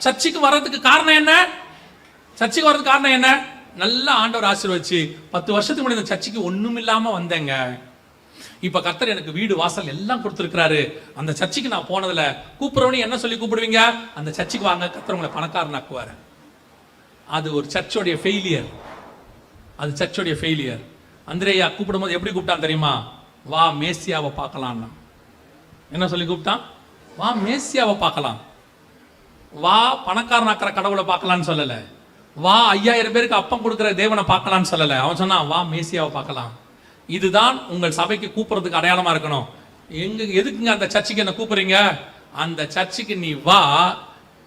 சர்ச்சுக்கு வர்றதுக்கு காரணம் என்ன? சர்ச்சுக்கு வர்றதுக்கு காரணம் என்ன? நல்ல ஆண்டவர் ஆசீர்வதிச்சு 10 வருஷத்துக்கு முன்னாடி இந்த சர்ச்சுக்கு ஒண்ணும் இல்லாம வந்தேங்க. இப்ப கர்த்தர் எனக்கு வீடு வாசல் எல்லாம் கொடுத்திருக்கிறாரு. அந்த சர்ச்சுக்கு நான் போனதுல கூப்பிடுறவனே என்ன சொல்லி கூப்பிடுவீங்க? அந்த சர்ச்சுக்கு வாங்க, கர்த்தர் உங்களை பணக்காரனாக்குவாரு. அது ஒரு சர்ச்சோடைய ஃபெயிலியர். அது சர்ச்சோடைய ஃபெயிலியர். அந்திரேயா கூப்பிடும்போது எப்படி கூப்பிட்டான் தெரியுமா? வா மேசியாவை பார்க்கலாம்னா. என்ன சொல்லி கூப்பிட்டான்? வா மேசியாவை பார்க்கலாம். வா பணக்காரனாக்குற கடவுளை பார்க்கலான்னு சொல்லல. வா 5000 பேருக்கு அப்பம் கொடுக்கிற தேவனை பார்க்கலான்னு சொல்லல. அவன் சொன்னான் வா மேசியாவை பார்க்கலாம். இதுதான் உங்கள் சபைக்கு கூப்பிடுறதுக்கு அடையாளமா இருக்கணும். எதுக்குங்க அந்த சர்ச்சுக்கு என்ன கூப்பிடுறீங்க? அந்த சர்ச்சுக்கு நீ வா,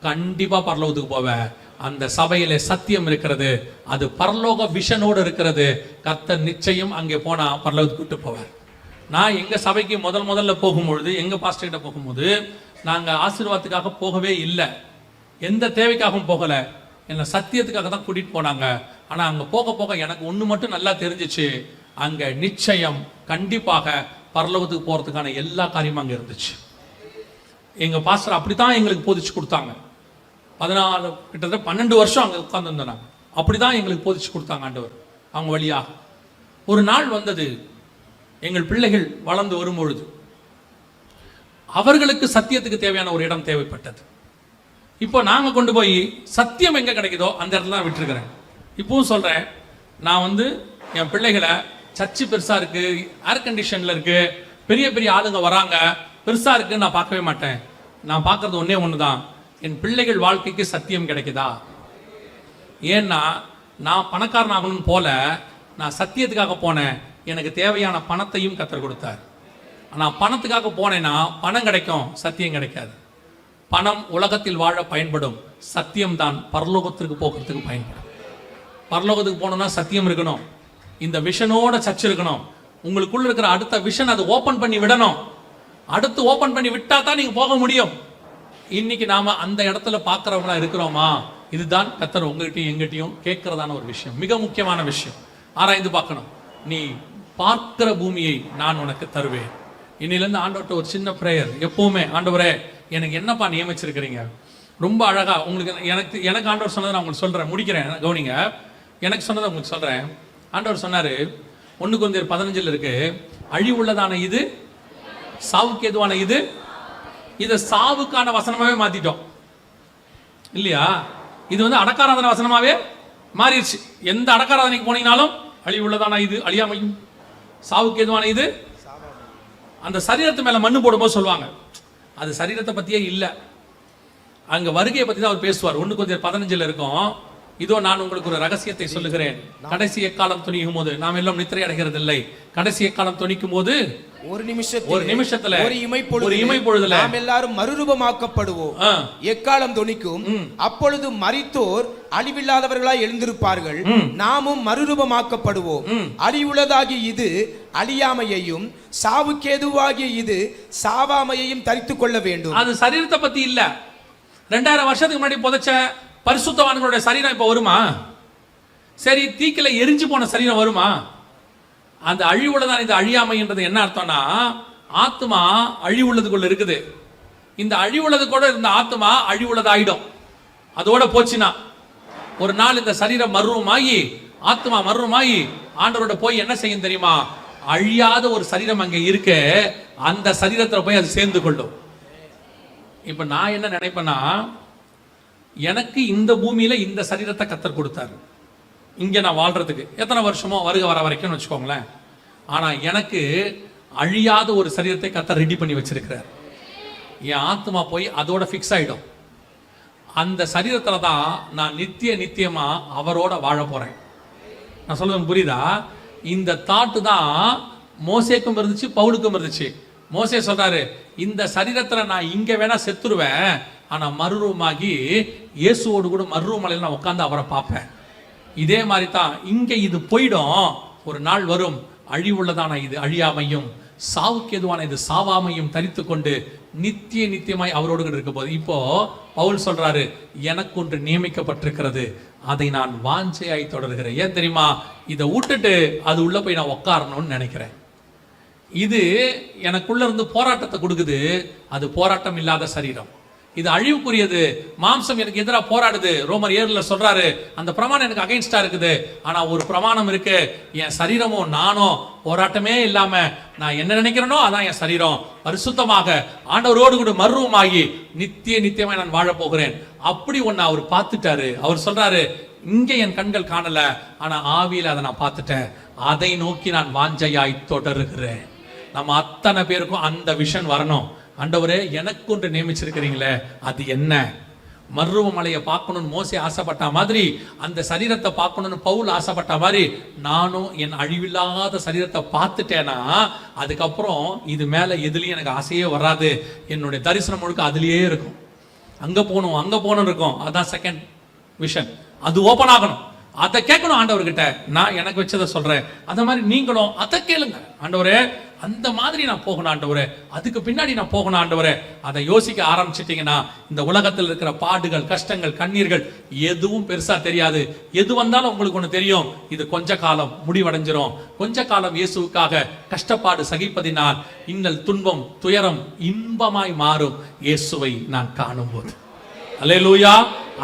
கண்டிப்பா பரலோகத்துக்கு போவ. அந்த சபையில சத்தியம் இருக்கிறது, அது பரலோக விஷனோடு இருக்கிறது. கர்த்தர் நிச்சயம் அங்கே போனா பரலோகத்துக்கு கூட்டு போவார். நான் எங்க சபைக்கு முதல்ல போகும்பொழுது, எங்க பாஸ்டர் கிட்ட போகும்போது, நாங்க ஆசீர்வாதத்துக்காக போகவே இல்லை, எந்த தேவைக்காகவும் போகல, என்ன சத்தியத்துக்காக தான் கூட்டிட்டு போனாங்க. ஆனா அங்க போக போக எனக்கு ஒண்ணு மட்டும் நல்லா தெரிஞ்சிச்சு, அங்க நிச்சயம் கண்டிப்பாக பரலோகத்துக்கு போறதுக்கான எல்லா காரியமும் அங்க இருந்துச்சு. எங்க பாஸ்டர் அப்படித்தான் எங்களுக்கு போதிச்சு கொடுத்தாங்க. 14 கிட்டத்தட்ட 12 வருஷம் அங்க உட்கார்ந்து இருந்தாங்க. அப்படிதான் எங்களுக்கு போதிச்சு கொடுத்தாங்க ஆண்டவர். அவங்க வழியாக ஒரு நாள் வந்தது, எங்கள் பிள்ளைகள் வளர்ந்து வரும்பொழுது அவர்களுக்கு சத்தியத்துக்கு தேவையான ஒரு இடம் தேவைப்பட்டது. இப்போ நாங்க கொண்டு போய் சத்தியம் எங்க கிடைக்குதோ அந்த இடத்துல தான் விட்டுருக்கிறேன். இப்பவும் சொல்றேன், நான் என் பிள்ளைகளை சர்ச்சு பெருசா இருக்கு, ஏர் கண்டிஷன்ல இருக்கு, பெரிய பெரிய ஆளுங்க வராங்க, பெருசா இருக்கு நான் பார்க்கவே மாட்டேன். நான் பார்க்கறது ஒன்னே ஒண்ணுதான், என் பிள்ளைகள் வாழ்க்கைக்கு சத்தியம் கிடைக்குதா. ஏன்னா நான் பணக்காரன் ஆகணும்னு போல, நான் சத்தியத்துக்காக போனேன். எனக்கு தேவையான பணத்தையும் கர்த்தர் கொடுத்தார். நான் பணத்துக்காக போனேன்னா பணம் கிடைக்கும், சத்தியம் கிடைக்காது. பணம் உலகத்தில் வாழ பயன்படும், சத்தியம் தான் பரலோகத்திற்கு போகிறதுக்கு பயன்படும். பரலோகத்துக்கு போகணும்னா சத்தியம் இருக்கணும், இந்த விஷனோட சர்ச் இருக்கணும். உங்களுக்குள்ள இருக்கிற அடுத்த விஷன் அது ஓபன் பண்ணி விடணும். அடுத்து ஓபன் பண்ணி விட்டா தான் நீங்க போக முடியும். இன்னைக்கு நாம அந்த இடத்துல பார்க்கிறவங்களா இருக்கிறோமா? இதுதான் கர்த்தர் உங்ககிட்டயும் எங்கிட்டையும் கேட்கிறதான ஒரு விஷயம், மிக முக்கியமான விஷயம். ஆராய்ந்து பார்க்கணும். நீ பார்க்கிற பூமியை நான் உனக்கு தருவேன். இன்னிலிருந்து ஆண்டவர்கிட்ட ஒரு சின்ன பிரேயர் எப்பவுமே, ஆண்டவரே எனக்கு என்னப்பா நியமிச்சிருக்கிறீங்க? ரொம்ப அழகா உங்களுக்கு எனக்கு ஆண்டவர் சொன்னதை நான் உங்களுக்கு சொல்றேன், முடிக்கிறேன், கவனிங்க. எனக்கு சொன்னதை உங்களுக்கு சொல்றேன். ஆண்டவர் சொன்னாரு, 1 கொரிந்தியர் 15 இருக்கு, அழிவுள்ளதான இது, சாவுக்கு எதுவான இது. இதை சாவுக்கான வசனமாவே மாத்திட்டோம் இல்லையா? இது அடக்காராதன வசனமாவே மாறிடுச்சு. எந்த அடக்காராதனைக்கு போனீங்கனாலும் அழிவுள்ளதான இது, அழியாமையும் சாவுக்கு எதுவான இது. அந்த சரீரத்து மேல மண்ணு போடும்போது சொல்லுவாங்க, அது சரீரத்தை பத்தியே இல்லை, அங்க வருகையை பத்தி தான் அவர் பேசுவார். 1 கொரிந்தியர் 15 இருக்கும். இதோ நான் உங்களுக்கு ஒரு ரகசியத்தை சொல்லுகிறேன், கடைசி எக்காலம் துணிக்கும் போது நாம் எல்லாம் நித்திரை அடைகிறது இல்லை. கடைசி எக்காலம் துணிக்கும் போது ஒரு நிமிஷத்துல ஒரு இமை பொழுதுல நாம் எல்லாரும் மறுரூபமாக்கப்படுவோம். எக்காலம் துணிக்கும், அப்பொழுது மரித்தோர் அழிவில்லாதவர்களாய் எழுந்திருப்பார்கள், நாமும் மறுரூபமாக்கப்படுவோம். அழிவுள்ளதாகிய இது அழியாமையையும், சாவுக்கேதுவாகிய இது சாவாமையையும் தரித்துக் கொள்ள வேண்டும். அது சரீரத்தை பத்தி இல்ல. 2000 வருஷத்துக்கு முன்னாடி புதைச்ச பரிசுத்தவான்களுடைய சரீரம் இப்ப வருமா? சரி, தீக்கில எரிஞ்சு போன சரீரம் வருமா? அந்த அழிவுள்ளதான் இது அழியாமைன்றது என்ன அர்த்தம்னா, ஆத்மா அழிவுள்ளதுக்குள்ள இருக்குது. இந்த அழிவுள்ளது கூட இருந்த ஆத்மா அழிவுள்ளதாயிடும். அதோட போச்சுன்னா ஒரு நாள் இந்த சரீரம் மர்வமாகி, ஆத்மா மர்வமாகி ஆண்டவரோட போய் என்ன செய்யும் தெரியுமா? அழியாத ஒரு சரீரம் அங்க இருக்கு, அந்த சரீரத்துல போய் அது சேர்ந்து கொள்ளும். இப்ப நான் என்ன நினைப்பேன்னா, எனக்கு இந்த பூமியில இந்த சரீரத்தை கர்த்தர் கொடுத்தாரு, இங்க நான் வாழ்றதுக்கு எத்தனை வருஷமோ வருக வர வரைக்கும்னு வச்சுக்கோங்களேன். ஆனா எனக்கு அழியாத ஒரு சரீரத்தை கர்த்தர் ரெடி பண்ணி வச்சிருக்கிறார். என் ஆத்மா போய் அதோட ஃபிக்ஸ் ஆயிடும். அந்த சரீரத்துல தான் நான் நித்தியமா அவரோட வாழ போறேன். நான் சொல்றது புரியுதா? இந்த தாட்டு தான் மோசேக்கும் இருந்துச்சு, பவுலுக்கும் இருந்துச்சு. மோசே சொல்றாரு, இந்த சரீரத்துல நான் இங்க வேணா செத்துருவேன், ஆனா மறுரூபமாகி இயேசுவோடு கூட மறுரூபமலையில் நான் உட்கார்ந்து அவரை பார்ப்பேன். இதே மாதிரி தான் இங்க இது போயிடும், ஒரு நாள் வரும், அழிவுள்ளதான இது அழியாமையும், சாவுக்கு எதுவான இது சாவாமையும் தரித்து கொண்டு நித்தியமாய் அவரோடு இருக்க போது. இப்போ பவுல் சொல்றாரு, எனக்கு ஒன்று நியமிக்கப்பட்டிருக்கிறது, அதை நான் வாஞ்சையாய் தொடர்கிறேன். ஏன் தெரியுமா? இதை விட்டுட்டு அது உள்ள போய் நான் உட்காரணும்னு நினைக்கிறேன். இது எனக்குள்ள இருந்து போராட்டத்தை கொடுக்குது. அது போராட்டம் இல்லாத சரீரம். இது அழிவுக்குரியது, மாம்சம் எனக்கு எதிராக போராடுது. ரோமர் 7 சொல்றாரு, அந்த பிரமாணம் எனக்கு அகைன்ஸ்டா இருக்குது. ஆனா ஒரு பிரமாணம் இருக்கு, என் சரீரமும் நானும் போராட்டமே இல்லாம நான் என்ன நினைக்கிறேனோ அதான் என் சரீரம் பரிசுத்தமாக ஆண்டவரோடு கூட மர்வமாகி நித்தியமாய் நான் வாழ போகிறேன். அப்படி ஒன்னு அவர் பார்த்துட்டாரு. அவர் சொல்றாரு, இங்க என் கண்கள் காணல, ஆனா ஆவியில அதை நான் பார்த்துட்டேன், அதை நோக்கி நான் வாஞ்சையாய் தொடருகிறேன். நம்ம அத்தனை பேருக்கும் அந்த விஷன் வரணும். ஆண்டவரே, எனக்கு ஒன்று நியமிச்சிருக்கிறீங்களே, அது என்ன? மர்ருவ மலையை பார்க்கணும்னு மோசே ஆசைப்பட்ட மாதிரி, அந்த சரீரத்தை பார்க்கணும்னு பவுல் ஆசைப்பட்ட மாதிரி, நானும் என் அழிவில்லாத சரீரத்தை பார்த்துட்டேன்னா அதுக்கப்புறம் இது மேல எதுலயும் எனக்கு ஆசையே வராது. என்னுடைய தரிசனம் முழுக்க அதுலயே இருக்கும். அங்க போகணும் இருக்கும். அதான் செகண்ட் விஷன். அது ஓபன் ஆகணும். அதை கேட்கணும் ஆண்டவர்கிட்ட. நான் எனக்கு வச்சதை சொல்றேன், அந்த மாதிரி நீங்களும் அதை கேளுங்க. ஆண்டவரே, அந்த மாதிரி நான் போகணும் ஆண்டவரே, அதுக்கு பின்னாடி நான் போகணும் ஆண்டவரே. அதை யோசிக்க ஆரம்பிச்சிட்டீங்கன்னா இந்த உலகத்தில் இருக்கிற பாடுகள், கஷ்டங்கள், கண்ணீர்கள் எதுவும் பெருசா தெரியாது. எது வந்தாலும் உங்களுக்கு ஒண்ணு தெரியும், இது கொஞ்ச காலம், முடிவடைஞ்சிரும். கொஞ்ச காலம் இயேசுவுக்காக கஷ்டப்பாடு சகிப்பதினால் இன்னல், துன்பம், துயரம் இன்பமாய் மாறும் இயேசுவை நான் காணும் போது. அல்லேலூயா.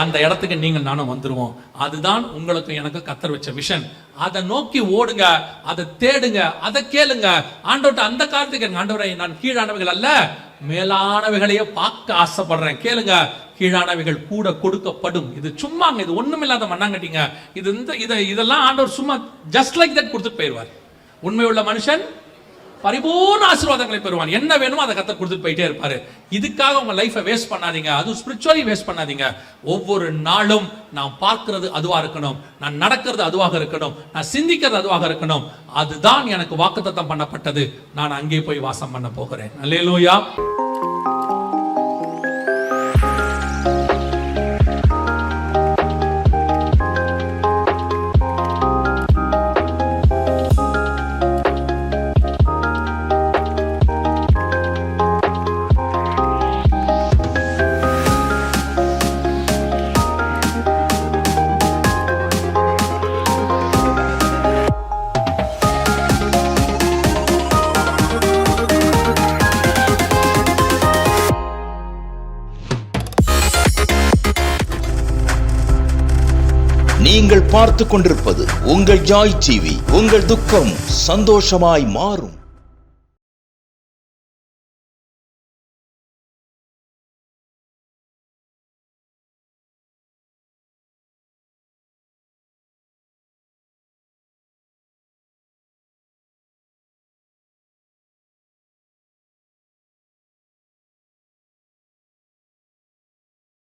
அந்த இடத்துக்கு நீங்கள் நானும் வந்துருவோம். அதுதான் உங்களுக்கு எனக்கு கத்தர் வச்ச விஷன். அதை நோக்கி ஓடுங்க, அதை தேடுங்க, அதை கேளுங்க. ஆண்டவர்ட்ட அந்த காலத்துக்கு ஆண்டவரை, நான் கீழானவைகள் அல்ல மேலானவைகளையே பார்க்க ஆசைப்படுறேன். கேளுங்க, கீழானவைகள் கூட கொடுக்கப்படும். இது சும்மாங்க, இது ஒண்ணுமில்லாத மண்ணாங்கட்டிங்க. இதெல்லாம் ஆண்டவர் சும்மா ஜஸ்ட் லைக் தட் கொடுத்துட்டு போயிடுவார். உண்மையுள்ள மனுஷன் பரிபூர்ண ஆசீர்வாதங்களை பெறுவான். என்ன வேணுமோ அதை கத்தர் கொடுத்துட்டு போயிட்டே இருப்பாரு. இதுக்காக உங்க லைஃபை வேஸ்ட் பண்ணாதீங்க. அது ஸ்பிரிச்சுவலி வேஸ்ட் பண்ணாதீங்க. ஒவ்வொரு நாளும் நான் பார்க்கிறது அதுவா இருக்கணும், நான் நடக்கிறது அதுவாக இருக்கணும், நான் சிந்திக்கிறது அதுவாக இருக்கணும். அதுதான் எனக்கு வாக்குத்தத்தம் பண்ணப்பட்டது. நான் அங்கே போய் வாசம் பண்ண போகிறேன். அல்லேலூயா. நீங்கள் பார்த்துக் கொண்டிருப்பது உங்கள் ஜாய் டிவி. உங்கள் துக்கம் சந்தோஷமாய் மாறும்.